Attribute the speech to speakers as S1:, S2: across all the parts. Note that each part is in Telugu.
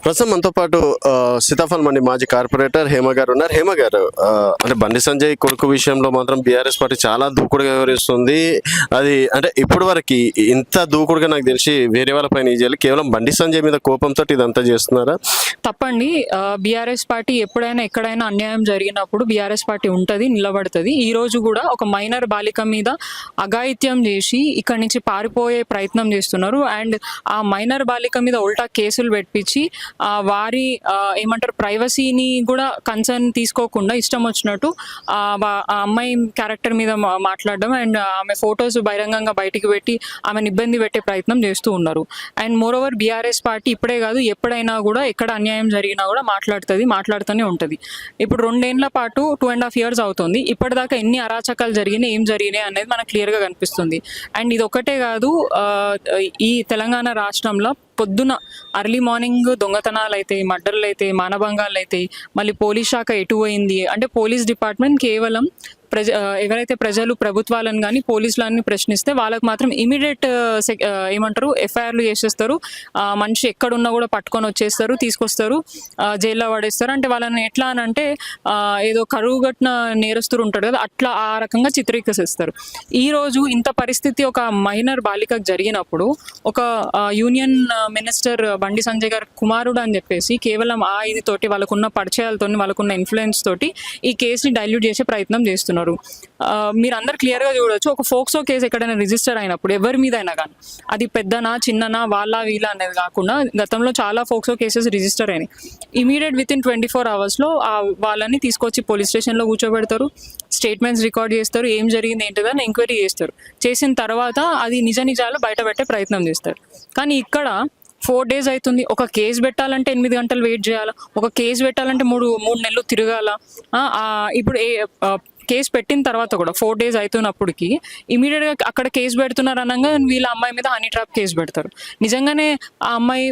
S1: ప్రస్తుతం మనతో పాటు సీతాఫల్ మండి మాజీ కార్పొరేటర్ హేమ గారు ఉన్నారు. హేమ గారు, అంటే బండి సంజయ్ కొడుకు విషయంలో మాత్రం బీఆర్ఎస్ పార్టీ చాలా దూకుడుగా వ్యవహరిస్తుంది. అది అంటే ఇప్పటి వరకు ఇంత దూకుడుగా నాకు తెలిసి వేరే వాళ్ళపైన చేయాలి, కేవలం బండి సంజయ్ మీద కోపంతో ఇదంతా చేస్తున్నారా?
S2: తప్పండి. బీఆర్ఎస్ పార్టీ ఎప్పుడైనా ఎక్కడైనా అన్యాయం జరిగినప్పుడు బీఆర్ఎస్ పార్టీ ఉంటుంది, నిలబడుతుంది. ఈ రోజు కూడా ఒక మైనర్ బాలిక మీద అఘాయిత్యం చేసి ఇక్కడి నుంచి పారిపోయే ప్రయత్నం చేస్తున్నారు. అండ్ ఆ మైనర్ బాలిక మీద ఉల్టా కేసులు పెట్టించి వారి ఏమంటారు ప్రైవసీని కూడా కన్సర్న్ తీసుకోకుండా ఇష్టం వచ్చినట్టు ఆ అమ్మాయి క్యారెక్టర్ మీద మాట్లాడడం అండ్ ఆమె ఫొటోస్ బహిరంగంగా బయటికి పెట్టి ఆమెను ఇబ్బంది పెట్టే ప్రయత్నం చేస్తూ ఉన్నారు. And more over BRS party ఇప్పుడే కాదు ఎప్పుడైనా కూడా ఎక్కడ అన్యాయం జరిగినా కూడా మాట్లాడుతూనే ఉంటుంది. ఇప్పుడు 2 ఏళ్ల పాటు 2.5 years అవుతుంది. ఇప్పటిదాకా ఎన్ని అరాచకాలు జరిగినాయి, ఏం జరిగినాయి అనేది మనకు క్లియర్గా కనిపిస్తుంది. అండ్ ఇది ఒకటే కాదు, ఈ తెలంగాణ రాష్ట్రంలో పొద్దున అర్లీ మార్నింగ్ దొంగతనాలు అయితే, మర్డర్లు అయితే, మానభంగాలు అయితే, మళ్ళీ పోలీస్ శాఖ ఎటు పోయింది అంటే పోలీస్ డిపార్ట్మెంట్ కేవలం ఎవరైతే ప్రజలు ప్రభుత్వాలను కానీ పోలీసులన్నీ ప్రశ్నిస్తే వాళ్ళకి మాత్రం ఇమీడియట్ ఏమంటారు ఎఫ్ఐఆర్లు చేసేస్తారు. మనిషి ఎక్కడున్నా కూడా పట్టుకొని వచ్చేస్తారు, తీసుకొస్తారు, జైల్లో పడేస్తారు. అంటే వాళ్ళని ఎట్లా అని అంటే ఏదో కరువు గట్టిన నేరస్తులు ఉంటాడు కదా, అట్లా ఆ రకంగా చిత్రీకరిస్తారు. ఈరోజు ఇంత పరిస్థితి ఒక మైనర్ బాలికకు జరిగినప్పుడు ఒక యూనియన్ మినిస్టర్ బండి సంజయ్ గారు కుమారుడు అని చెప్పేసి కేవలం ఇది తోటి వాళ్ళకున్న పరిచయాలతో వాళ్ళకున్న ఇన్ఫ్లుయెన్స్ తోటి ఈ కేసుని డైల్యూట్ చేసే ప్రయత్నం చేస్తున్నారు. మీరు అందరు క్లియర్గా చూడొచ్చు, ఒక ఫోక్సో కేసు ఎక్కడైనా రిజిస్టర్ అయినప్పుడు ఎవరి మీద అయినా కానీ అది పెద్దనా చిన్ననా వీళ్ళ అనేది కాకుండా గతంలో చాలా ఫోక్సో కేసెస్ రిజిస్టర్ అయినాయి. ఇమీడియట్ విత్ ఇన్ 24 hours వాళ్ళని తీసుకొచ్చి పోలీస్ స్టేషన్లో కూర్చోబెడతారు, స్టేట్మెంట్స్ రికార్డ్ చేస్తారు, ఏం జరిగింది ఏంటిదని ఎంక్వైరీ చేస్తారు. చేసిన తర్వాత అది నిజాలు బయట పెట్టే ప్రయత్నం చేస్తారు. కానీ ఇక్కడ 4 days అవుతుంది. ఒక కేసు పెట్టాలంటే 8 గంటలు వెయిట్ చేయాలి, ఒక కేసు పెట్టాలంటే 3 నెలలు తిరగాల. ఇప్పుడు కేసు పెట్టిన తర్వాత కూడా 4 days అవుతున్నప్పటికీ ఇమీడియట్గా అక్కడ కేసు పెడుతున్నారు అనగా వీళ్ళ అమ్మాయి మీద హనీ ట్రాప్ కేసు పెడతారు. నిజంగానే ఆ అమ్మాయి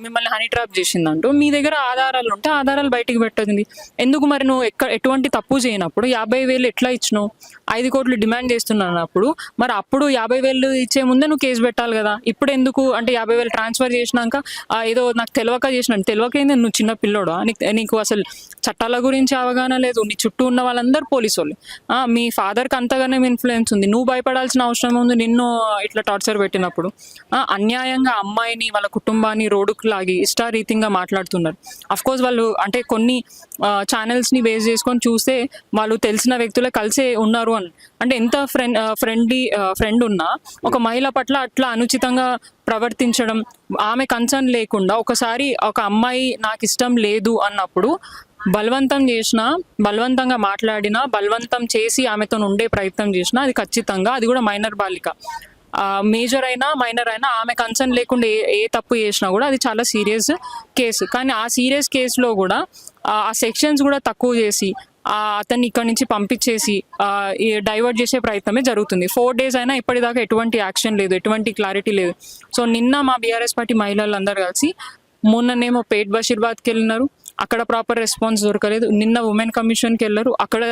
S2: మిమ్మల్ని హనీ ట్రాప్ చేసిందంటూ మీ దగ్గర ఆధారాలు ఉంటే ఆధారాలు బయటికి పెట్టింది. ఎందుకు మరి నువ్వు ఎటువంటి తప్పు చేయనప్పుడు 50,000 ఎట్లా ఇచ్చినావు? 5 కోట్లు డిమాండ్ చేస్తున్నప్పుడు మరి అప్పుడు 50,000 ఇచ్చే ముందే నువ్వు కేసు పెట్టాలి కదా. ఇప్పుడు ఎందుకు అంటే 50,000 ట్రాన్స్ఫర్ చేసినాక ఏదో నాకు తెలియకైంది, నువ్వు చిన్న పిల్లోడా, నీకు అసలు చట్టాల గురించి అవగాహన లేదు, నీ చుట్టూ ఉన్న వాళ్ళందరూ పోలీసు వాళ్ళు, మీ ఫాదర్కి అంతగానే ఇన్ఫ్లుయెన్స్ ఉంది, నువ్వు భయపడాల్సిన అవసరం ఉంది నిన్ను ఇట్లా టార్చర్ పెట్టినప్పుడు. అన్యాయంగా అమ్మాయిని వాళ్ళ కుటుంబాన్ని రోడ్డుకు లాగి ఇష్టారీతిగా మాట్లాడుతున్నారు. అఫ్కోర్స్ వాళ్ళు అంటే కొన్ని ఛానల్స్ని బేస్ చేసుకొని చూస్తే వాళ్ళు తెలిసిన వ్యక్తులే కలిసే ఉన్నారు అని అంటే ఎంత ఫ్రెండ్ ఉన్నా ఒక మహిళ పట్ల అట్లా అనుచితంగా ప్రవర్తించడం, ఆమె కన్సర్న్ లేకుండా ఒకసారి ఒక అమ్మాయి నాకు ఇష్టం లేదు అన్నప్పుడు బలవంతం చేసినా, బలవంతంగా మాట్లాడినా, బలవంతం చేసి ఆమెతో ఉండే ప్రయత్నం చేసినా అది ఖచ్చితంగా అది కూడా మైనర్ బాలిక, మేజర్ అయినా మైనర్ అయినా ఆమె కన్సర్న్ లేకుండా ఏ తప్పు చేసినా కూడా అది చాలా సీరియస్ కేసు. కానీ ఆ సీరియస్ కేసులో కూడా ఆ సెక్షన్స్ కూడా తక్కువ చేసి అతన్ని ఇక్కడి నుంచి పంపించేసి డైవర్ట్ చేసే ప్రయత్నమే జరుగుతుంది. 4 days అయినా ఇప్పటిదాకా ఎటువంటి యాక్షన్ లేదు, ఎటువంటి క్లారిటీ లేదు. సో నిన్న మా బీఆర్ఎస్ పార్టీ మహిళలందరూ కలిసి మొన్ననేమో పేట్ బషీర్బాద్కి వెళ్ళినారు, అక్కడ ప్రాపర్ రెస్పాన్స్ దొరకలేదు. నిన్న ఉమెన్ కమిషన్కి వెళ్ళారు, అక్కడ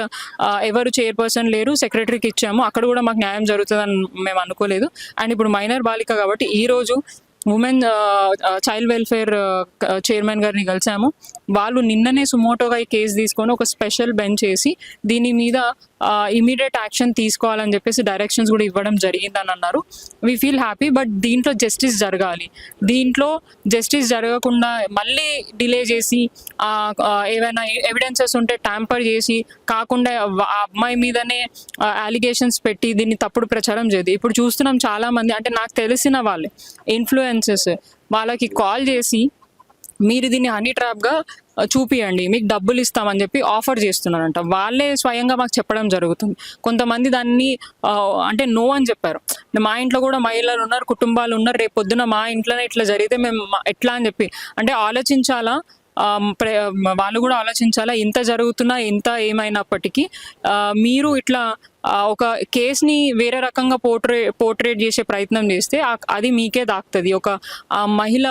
S2: ఎవరు చైర్పర్సన్ లేరు, సెక్రటరీకి ఇచ్చాము, అక్కడ కూడా మాకు న్యాయం జరుగుతుందని మేము అనుకోలేదు. అండ్ ఇప్పుడు మైనర్ బాలిక కాబట్టి ఈరోజు ఉమెన్ చైల్డ్ వెల్ఫేర్ చైర్మన్ గారిని కలిసాము. వాళ్ళు నిన్ననే సుమోటోగా ఈ కేసు తీసుకొని ఒక స్పెషల్ బెంచ్ వేసి దీని మీద ఇమీడియట్ యాక్షన్ తీసుకోవాలని చెప్పేసి డైరెక్షన్స్ కూడా ఇవ్వడం జరిగిందని అన్నారు. We feel happy. బట్ దీంట్లో జస్టిస్ జరగాలి. దీంట్లో జస్టిస్ జరగకుండా మళ్ళీ డిలే చేసి ఏవైనా ఎవిడెన్సెస్ ఉంటే ట్యాంపర్ చేసి కాకుండా ఆ అమ్మాయి మీదనే అలిగేషన్స్ పెట్టి దీన్ని తప్పుడు ప్రచారం చేయదు. ఇప్పుడు చూస్తున్నాం చాలామంది అంటే నాకు తెలిసిన వాళ్ళే ఇన్ఫ్లుయెన్సెస్ వాళ్ళకి కాల్ చేసి మీరు దీన్ని హనీ ట్రాప్గా చూపియండి, మీకు డబ్బులు ఇస్తామని చెప్పి ఆఫర్ చేస్తున్నారంట. వాళ్ళే స్వయంగా మాకు చెప్పడం జరుగుతుంది. కొంతమంది దాన్ని అంటే నో అని చెప్పారు. మా ఇంట్లో కూడా మహిళలు ఉన్నారు, కుటుంబాలు ఉన్నారు, రేపు పొద్దున మా ఇంట్లోనే ఇట్లా జరిగితే మేము ఎట్లా అని చెప్పి అంటే ఆలోచించాలా, వాళ్ళు కూడా ఆలోచించాలా. ఇంత జరుగుతున్నా ఇంత ఏమైనప్పటికీ మీరు ఇట్లా ఒక కేసుని వేరే రకంగా పోర్ట్రేట్ చేసే ప్రయత్నం చేస్తే అది మీకే దాక్తుంది. ఒక మహిళ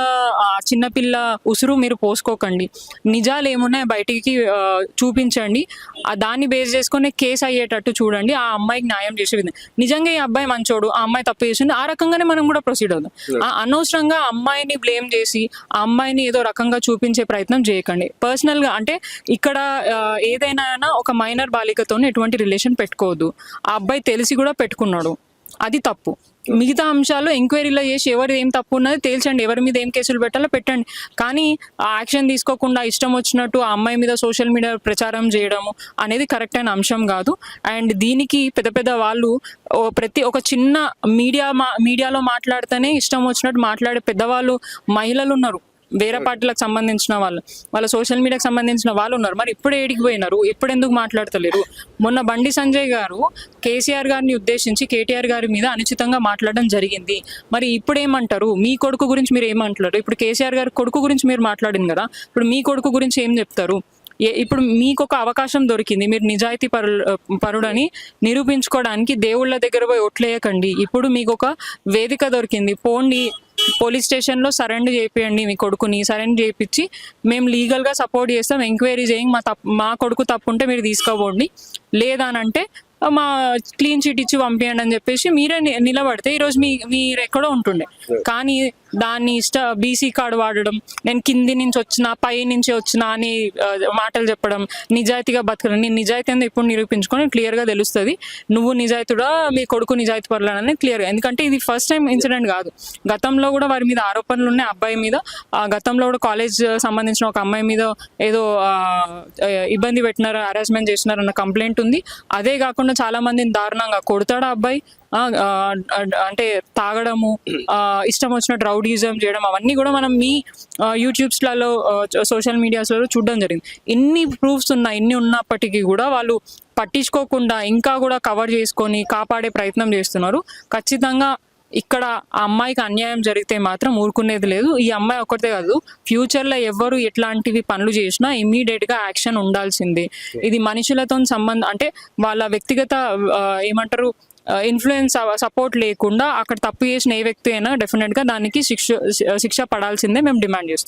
S2: చిన్నపిల్ల ఉసురు మీరు పోసుకోకండి. నిజాలు ఏమున్నాయి బయటికి చూపించండి. దాన్ని బేస్ చేసుకుని కేసు అయ్యేటట్టు చూడండి. ఆ అమ్మాయికి న్యాయం చేసే విధంగా నిజంగా ఈ అబ్బాయి మంచోడు, ఆ అమ్మాయి తప్పు చేసింది, ఆ రకంగానే మనం కూడా ప్రొసీడ్ అవుదాం. అనవసరంగా అమ్మాయిని బ్లేమ్ చేసి ఆ అమ్మాయిని ఏదో రకంగా చూపించే ప్రయత్నం చేయకండి. పర్సనల్ గా అంటే ఇక్కడ ఏదైనా ఒక మైనర్ బాలికతో ఎటువంటి రిలేషన్ పెట్టుకోవద్దు. ఆ అబ్బాయి తెలిసి కూడా పెట్టుకున్నాడు, అది తప్పు. మిగతా అంశాలు ఎంక్వైరీలో చేసి ఎవరు ఏం తప్పు ఉన్నది తేల్చండి, ఎవరి మీద ఏం కేసులు పెట్టాలో పెట్టండి. కానీ యాక్షన్ తీసుకోకుండా ఇష్టం వచ్చినట్టు ఆ అమ్మాయి మీద సోషల్ మీడియా ప్రచారం చేయడము అనేది కరెక్ట్ అయిన అంశం కాదు. అండ్ దీనికి పెద్ద పెద్ద వాళ్ళు ప్రతి ఒక చిన్న మీడియాలో మాట్లాడితేనే ఇష్టం వచ్చినట్టు మాట్లాడే పెద్దవాళ్ళు మహిళలు ఉన్నారు, వేరే పార్టీలకు సంబంధించిన వాళ్ళ సోషల్ మీడియాకి సంబంధించిన వాళ్ళు ఉన్నారు. మరి ఇప్పుడు ఏడికి పోయినారు, ఎప్పుడు ఎందుకు మాట్లాడతలేరు? మొన్న బండి సంజయ్ గారు కేసీఆర్ గారిని ఉద్దేశించి కేటీఆర్ గారి మీద అనుచితంగా మాట్లాడడం జరిగింది. మరి ఇప్పుడు ఏమంటారు? మీ కొడుకు గురించి మీరు ఏమంటారు? ఇప్పుడు కేసీఆర్ గారి కొడుకు గురించి మీరు మాట్లాడింది కదా, ఇప్పుడు మీ కొడుకు గురించి ఏం చెప్తారు? ఇప్పుడు మీకు ఒక అవకాశం దొరికింది, మీరు నిజాయితీ పరుడని నిరూపించుకోవడానికి దేవుళ్ళ దగ్గర పోయి ఒట్లేయకండి. ఇప్పుడు మీకు ఒక వేదిక దొరికింది, పోండి పోలీస్ స్టేషన్లో సరెండర్ చేయండి మీ కొడుకుని. సరెండర్ చేయించి మేము లీగల్గా సపోర్ట్ చేస్తాం, ఎంక్వైరీ చేయండి, మా కొడుకు తప్పు ఉంటే మీరు తీసుకోబోండి, లేదానంటే మా క్లీన్ చీట్ ఇచ్చి పంపించండి అని చెప్పేసి మీరే నిలబడితే ఈరోజు మీరు ఎక్కడో ఉంటుండే. కానీ దాన్ని బీసీ కార్డు వాడడం, నేను కింది నుంచి వచ్చిన పై నుంచి వచ్చిన అని మాటలు చెప్పడం, నిజాయితీగా బతకడం. నేను నిజాయితీ అనేది ఇప్పుడు నిరూపించుకొని క్లియర్గా తెలుస్తుంది నువ్వు నిజాయితీడా మీ కొడుకు నిజాయితీ పరులని క్లియర్గా. ఎందుకంటే ఇది ఫస్ట్ టైం ఇన్సిడెంట్ కాదు, గతంలో కూడా వారి మీద ఆరోపణలు ఉన్నాయి. అబ్బాయి మీద గతంలో కూడా కాలేజ్ సంబంధించిన ఒక అమ్మాయి మీద ఏదో ఇబ్బంది పెట్టినారు, హరాస్మెంట్ చేసినారు అన్న కంప్లైంట్ ఉంది. అదే కాకుండా చాలా మందిని దారుణంగా కొడతాడు అబ్బాయి, అంటే తాగడము, ఇష్టం వచ్చినట్టు రౌడీజం చేయడం, అవన్నీ కూడా మనం మీ యూట్యూబ్స్లలో సోషల్ మీడియాస్లలో చూడడం జరిగింది. ఇన్ని ప్రూఫ్స్ ఉన్నాయి, ఇన్ని ఉన్నప్పటికీ కూడా వాళ్ళు పట్టించుకోకుండా ఇంకా కూడా కవర్ చేసుకొని కాపాడే ప్రయత్నం చేస్తున్నారు. ఖచ్చితంగా ఇక్కడ ఆ అమ్మాయికి అన్యాయం జరిగితే మాత్రం ఊరుకునేది లేదు. ఈ అమ్మాయి ఒక్కటే కాదు, ఫ్యూచర్లో ఎవరు ఎట్లాంటివి పనులు చేసినా ఇమ్మీడియట్గా యాక్షన్ ఉండాల్సిందే. ఇది మనుషులతో సంబంధం, అంటే వాళ్ళ వ్యక్తిగత ఏమంటారు ఇన్ఫ్లుయెన్స్ సపోర్ట్ లేకుండా అక్కడ తప్పు చేసిన ఏ వ్యక్తి అయినా డెఫినెట్గా దానికి శిక్ష పడాల్సిందే మేము డిమాండ్ చేస్తాం.